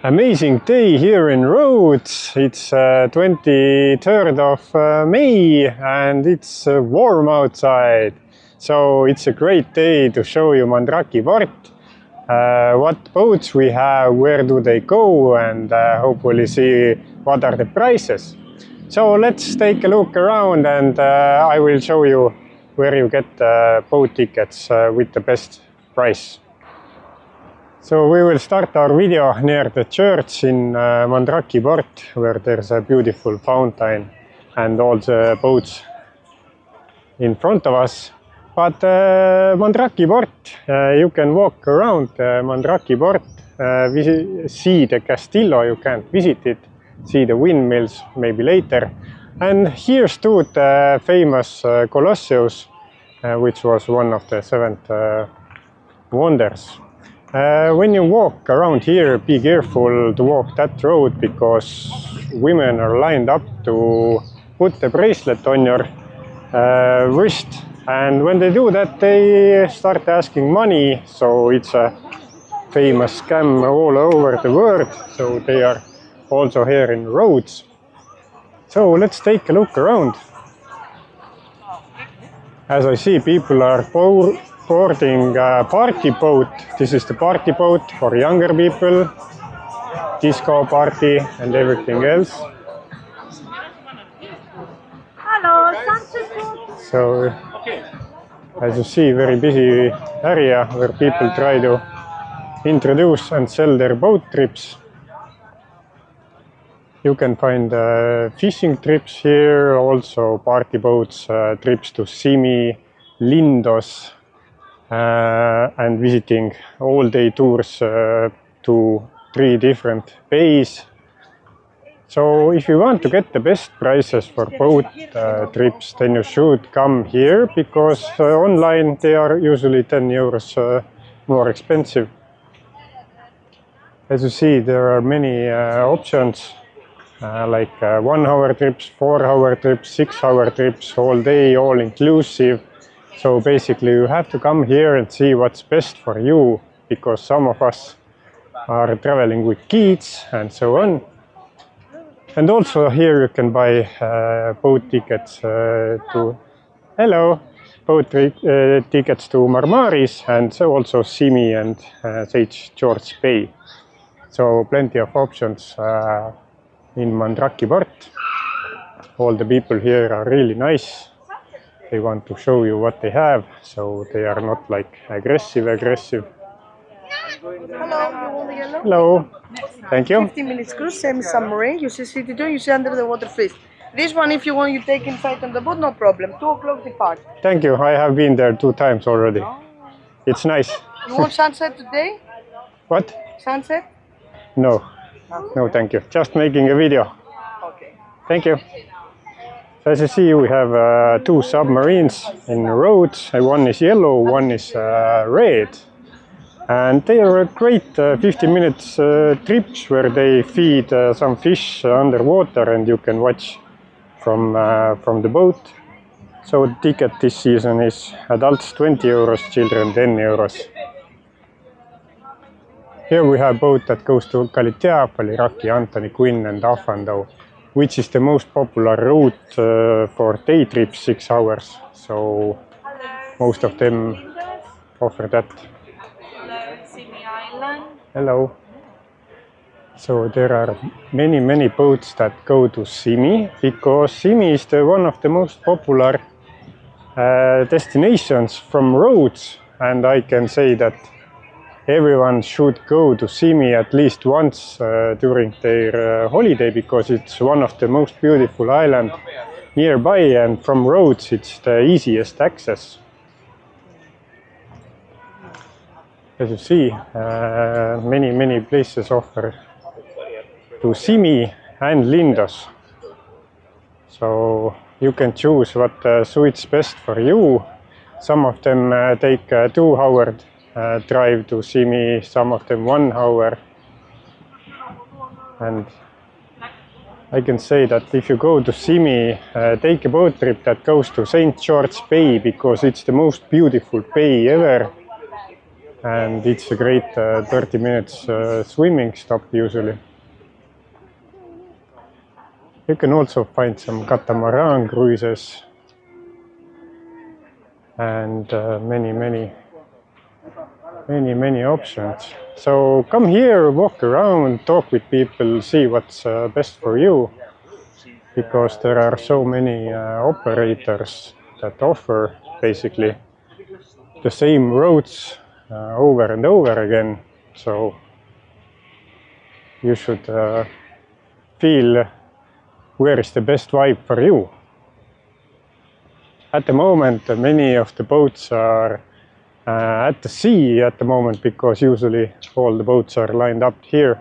Amazing day here in Rhodes. It's 23rd of May and it's warm outside. So it's a great day to show you Mandraki port, what boats we have, where do they go, and hopefully see what are the prices. So let's take a look around and I will show you where you get boat tickets with the best price. So we will start our video near the church in Mandraki port, where there's a beautiful fountain and all the boats in front of us. But Mandraki port, you can walk around Mandraki port, see the Castillo, you can't visit it, see the windmills maybe later. And here stood the famous Colosseus, which was one of the seventh wonders. When you walk around here, be careful to walk that road because women are lined up to put the bracelet on your wrist, and when they do that they start asking money, so it's a famous scam all over the world, so they are also here in Rhodes. So let's take a look around. As I see, people are boarding a party boat. This is the party boat for younger people, disco party and everything else. Hello, so as you see, very busy area where people try to introduce and sell their boat trips. You can find fishing trips here, also party boats, trips to Simi, Lindos, and visiting all-day tours to 3 different bays. So if you want to get the best prices for boat trips, then you should come here, because online they are usually 10 euros more expensive. As you see, there are many options, like 1-hour trips, 4-hour trips, 6-hour trips, all day, all inclusive. So basically you have to come here and see what's best for you, because some of us are traveling with kids and so on. And also here you can buy boat tickets tickets to Marmaris and so also Simi and St. George Bay. So plenty of options in Mandraki port. All the people here are really nice. They want to show you what they have, so they are not like aggressive. Hello, you want the yellow? Hello, thank you. 15 minutes cruise, same submarine. You see city tour, you see under the water freeze. This one, if you want, you take inside on the boat, no problem. 2 o'clock depart. Thank you. I have been there 2 times already. Oh. It's nice. You want sunset today? What? Sunset? No. No, thank you. Just making a video. Okay. Thank you. So as you see, we have 2 submarines in Rhodes. One is yellow, one is red. And they are great 15 minutes trips where they feed some fish underwater and you can watch from the boat. So the ticket this season is adults 20 euros, children 10 euros. Here we have a boat that goes to Galitea, Raki, Antony, Quinn and Ahvandau, which is the most popular route for day trips, 6 hours. So most of them offer that. Hello. So there are many boats that go to Simi, because Simi is one of the most popular destinations from Rhodes, and I can say that everyone should go to Simi at least once during their holiday, because it's one of the most beautiful islands nearby, and from Rhodes it's the easiest access. As you see, many places offer to Simi and Lindos. So you can choose what suits best for you. Some of them take a 2-hour drive to Simi, some of them 1 hour. And I can say that if you go to Simi, take a boat trip that goes to St. George Bay, because it's the most beautiful bay ever. and it's a great 30 minutes swimming stop usually. You can also find some catamaran cruises and many options. So come here, walk around, talk with people, see what's best for you, because there are so many operators that offer basically the same routes over and over again. So you should feel where is the best vibe for you. At the moment, many of the boats are at the sea at the moment, because usually all the boats are lined up here.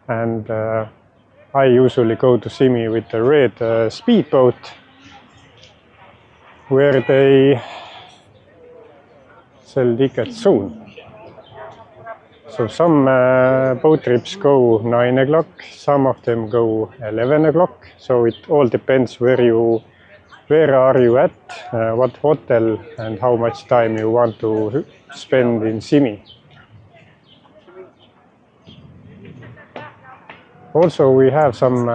And I usually go to Simi with the red speedboat, where they sell tickets soon. So some boat trips go 9 o'clock, some of them go 11 o'clock. So it all depends where are you at, what hotel, and how much time you want to spend in Simi. Also, we have some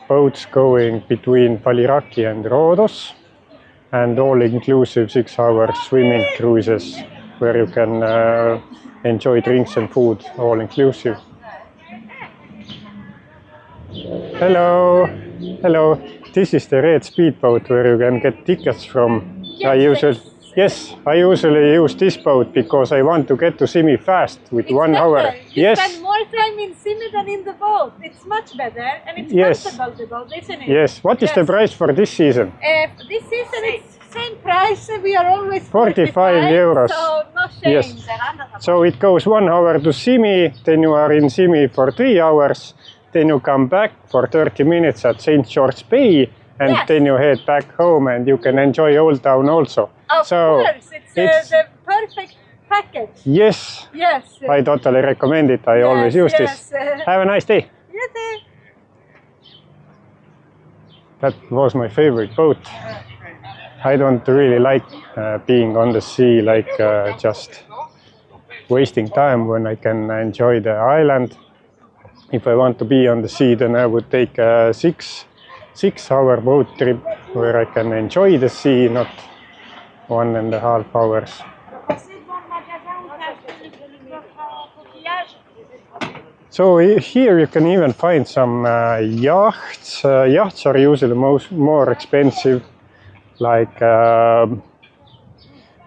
boats going between Paliraki and Rhodos, and all-inclusive 6-hour swimming cruises where you can enjoy drinks and food, all-inclusive. Hello, hello. This is the red speedboat where you can get tickets from. I usually use this boat because I want to get to Simi fast with it's 1 hour. You spend more time in Simi than in the boat. It's much better and it's comfortable, the boat, isn't it? Yes. What is the price for this season? This season it's same price. We are always 45 euros. So no change. Yes. So it goes 1 hour to Simi, then you are in Simi for 3 hours, then you come back for 30 minutes at St. George Bay, and then you head back home and you can enjoy Old Town also. Of course, it's the perfect package. Yes. Yes. I totally recommend it. I always use this. Have a nice day. You too. That was my favorite boat. I don't really like being on the sea, like just wasting time when I can enjoy the island. If I want to be on the sea, then I would take a 6-hour boat trip where I can enjoy the sea, not 1.5 hours. So here you can even find some yachts. Yachts are usually more expensive, like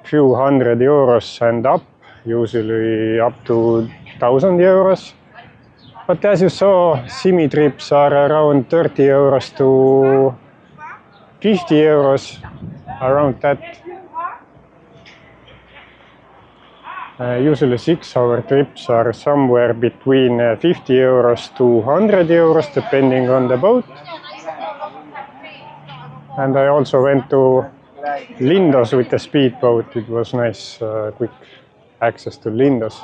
few hundred euros and up, usually up to 1,000 euros. But as you saw, Simi trips are around 30 euros to 50 euros, around that. Usually 6-hour trips are somewhere between 50 euros to 100 euros, depending on the boat. And I also went to Lindos with the speedboat. It was nice, quick access to Lindos.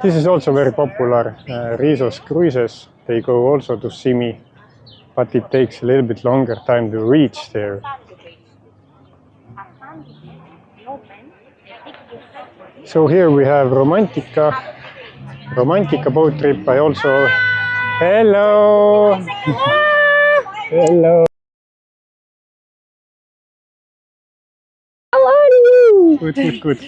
This is also very popular, Risos cruises. They go also to Simi, but it takes a little bit longer time to reach there. So here we have Romantica boat trip. I also... Hello! Hello! How are you? Good.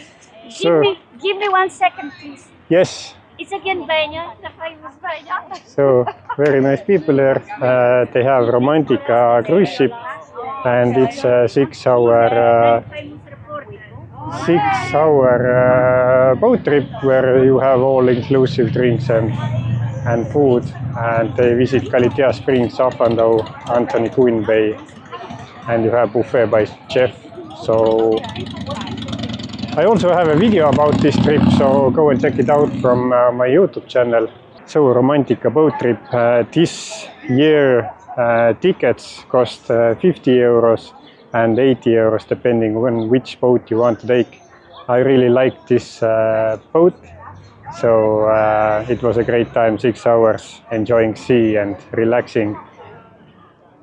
So, Give me 1 second, please. yes. It's again Benya, the famous Benya. So very nice people there. They have Romantica cruise ship, and it's a 6-hour boat trip where you have all-inclusive drinks and food, and they visit Kalitea Springs, Apandau, Anthony Quinn Bay, and you have buffet by chef. So I also have a video about this trip, so go and check it out from my YouTube channel. So Romantica boat trip, this year tickets cost 50 euros and 80 euros depending on which boat you want to take. I really like this boat, so it was a great time, 6 hours enjoying sea and relaxing,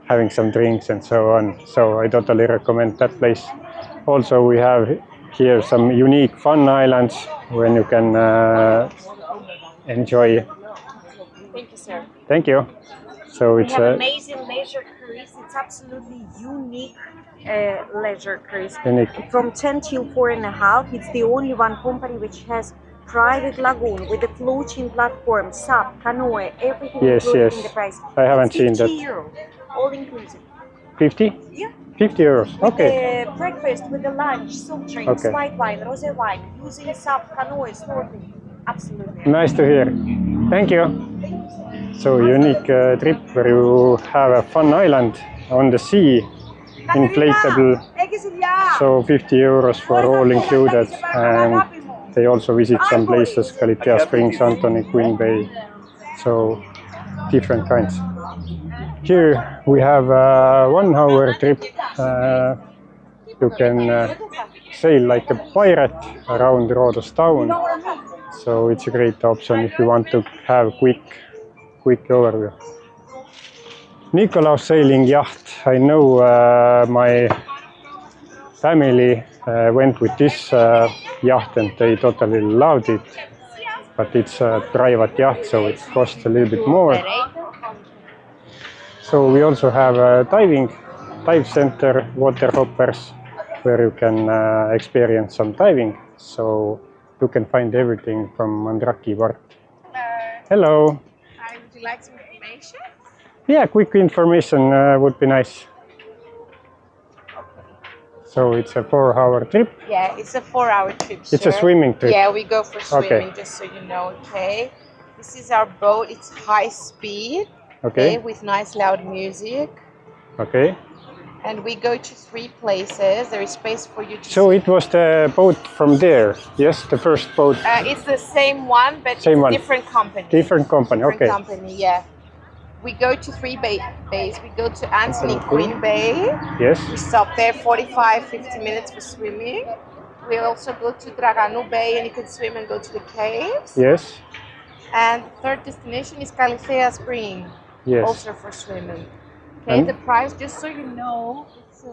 having some drinks and so on. So I totally recommend that place. Also we have here some unique fun islands when you can enjoy. Thank you, sir. Thank you. So We it's have amazing leisure cruise. It's absolutely unique leisure cruise. unique. From 10 till 4.5, it's the only one company which has private lagoon with a floating platform, SUP, canoe, everything Yes, included yes. in the price. I haven't It's seen that. 50 euro, all inclusive. 50? Yeah. 50 euros. With Okay. the breakfast, with the lunch, soft drinks, Okay. white wine, rosé wine, using SUP, canoe, snorkeling. Absolutely. Nice to hear. Thank you. So unique trip where you have a fun island on the sea, inflatable. So 50 euros for all included, and they also visit some places: Galitea Springs, Anthony, Queen Bay. So different kinds. Here we have a 1 hour trip. You can sail like a pirate around Rhodos town. So it's a great option if you want to have quick overview. Nikolaus sailing yacht. I know my family went with this yacht and they totally loved it. But it's a private yacht, so it costs a little bit more. So we also have a dive center, water hoppers, where you can experience some diving. So you can find everything from Mandraki port. Hello. Hi, would you like some information? Yeah, quick information would be nice. So it's a 4 hour trip. Yeah, it's a 4-hour trip. It's a sir. swimming trip. Yeah, we go for swimming, Okay. just so you know, okay? This is our boat. It's high speed, Okay. with nice loud music. Okay. And we go to 3 places. There is space for you to So it was the boat from there. Yes, the first boat. It's the same one, but Same it's one. different company. Different company. Different Okay. company, yeah. We go to 3 bays. We go to Anthony Okay. Queen Bay. Yes. We stop there 45-50 minutes for swimming. We also go to Draganu Bay and you can swim and go to the caves. Yes. And the third destination is Galitea Spring, Yes. also for swimming. Okay, And- the price, just so you know, it's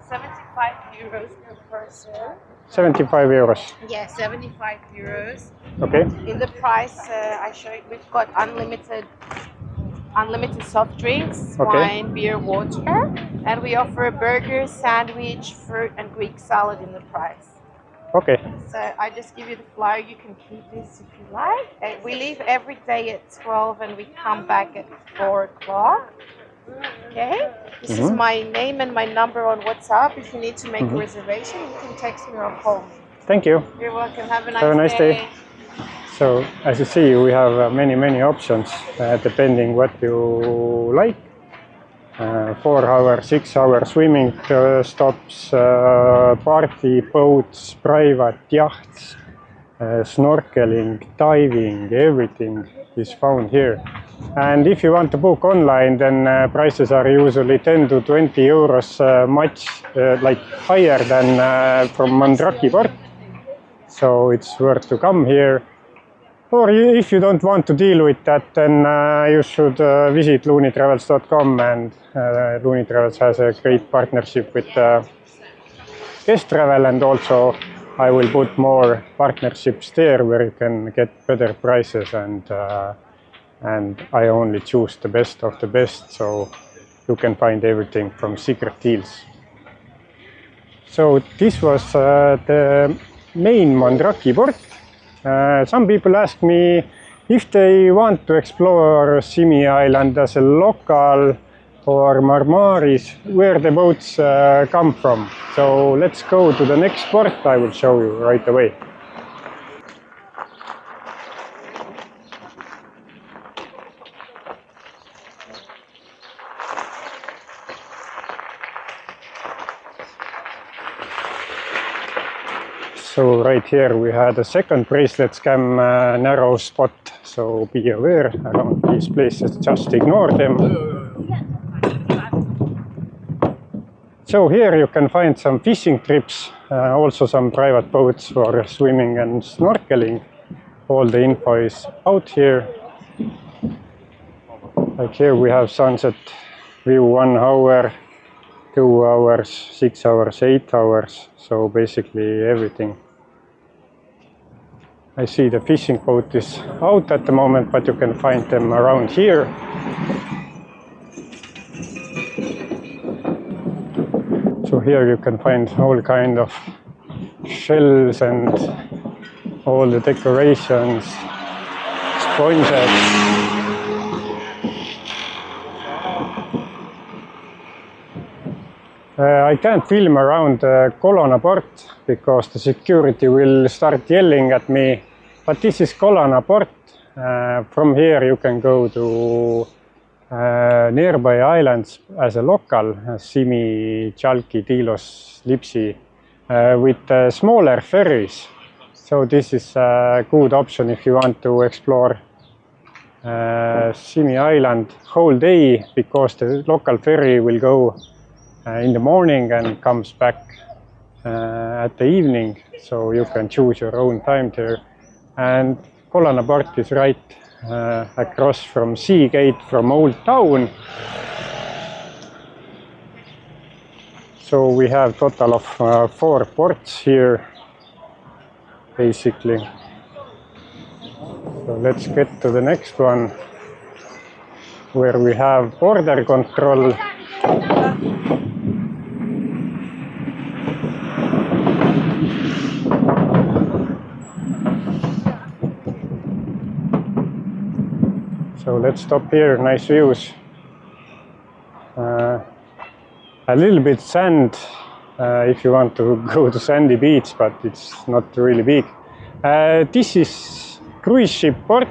75 euros per person. 75 euros. Yeah, 75 euros. Okay. In the price, I show you, we've got unlimited soft drinks, Okay. wine, beer, water, and we offer a burger, sandwich, fruit, and Greek salad in the price. Okay. So I just give you the flyer. You can keep this if you like. And we leave every day at 12 and we come back at 4 o'clock. Okay? This is my name and my number on WhatsApp. If you need to make a reservation, you can text me or call me. Thank you. You're welcome. Have a nice, Have a nice day. So as you see, we have many options depending what you like. 4 hour, 6 hour swimming stops, party boats, private yachts, snorkeling, diving, everything is found here. And if you want to book online, then prices are usually 10 to 20 euros, much like higher than from Mandraki port. So it's worth to come here. Or if you don't want to deal with that, then you should visit loonitravels.com, and Looney Travels has a great partnership with Guest Travel, and also I will put more partnerships there where you can get better prices, and I only choose the best of the best, so you can find everything from secret deals. So this was the main Mandraki port. Some people ask me if they want to explore Simi Island as a local or Marmaris, where the boats come from. So let's go to the next port. I will show you right away. So right here we had a second bracelet scam narrow spot, so be aware around these places, just ignore them. So here you can find some fishing trips, also some private boats for swimming and snorkeling. All the info is out here. Like here we have sunset view 1 hour, 2 hours, 6 hours, 8 hours. So basically everything. I see the fishing boat is out at the moment, but you can find them around here. So here you can find all kind of shells and all the decorations, sponges. I can't film around Colonna port because the security will start yelling at me, but this is Colonna port. From here you can go to nearby islands as a local, Simi, Chalki, Tilos, Lipsi, with smaller ferries. So this is a good option if you want to explore Simi Island whole day, because the local ferry will go in the morning and comes back at the evening, so you can choose your own time there. And Colonna port is right across from Seagate, from Old Town. So we have total of 4 ports here, basically. So let's get to the next one, where we have border control. So let's stop here, nice views. A little bit sand if you want to go to sandy beach, but it's not really big. This is cruise ship port,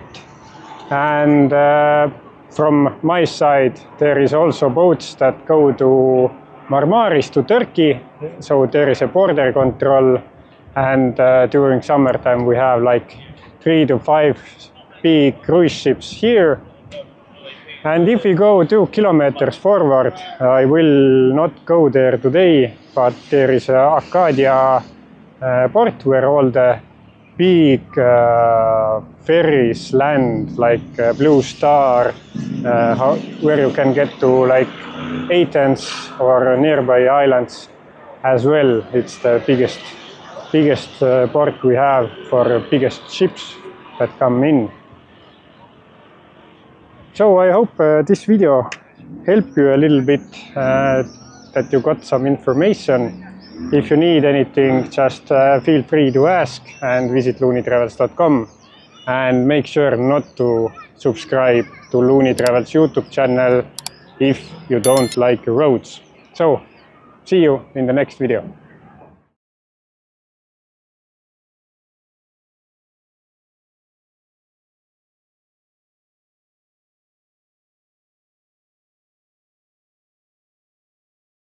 and from my side there is also boats that go to Marmaris, to Turkey. So there is a border control, and during summertime we have like 3 to 5 big cruise ships here. And if we go 2 kilometers forward, I will not go there today, but there is Arcadia port where all the big ferries land, like Blue Star, where you can get to like Athens or nearby islands as well. It's the biggest port we have for biggest ships that come in. So I hope this video helped you a little bit, that you got some information. If you need anything, just feel free to ask and visit loonitravels.com, and make sure not to subscribe to Looney Travels YouTube channel if you don't like roads. So see you in the next video.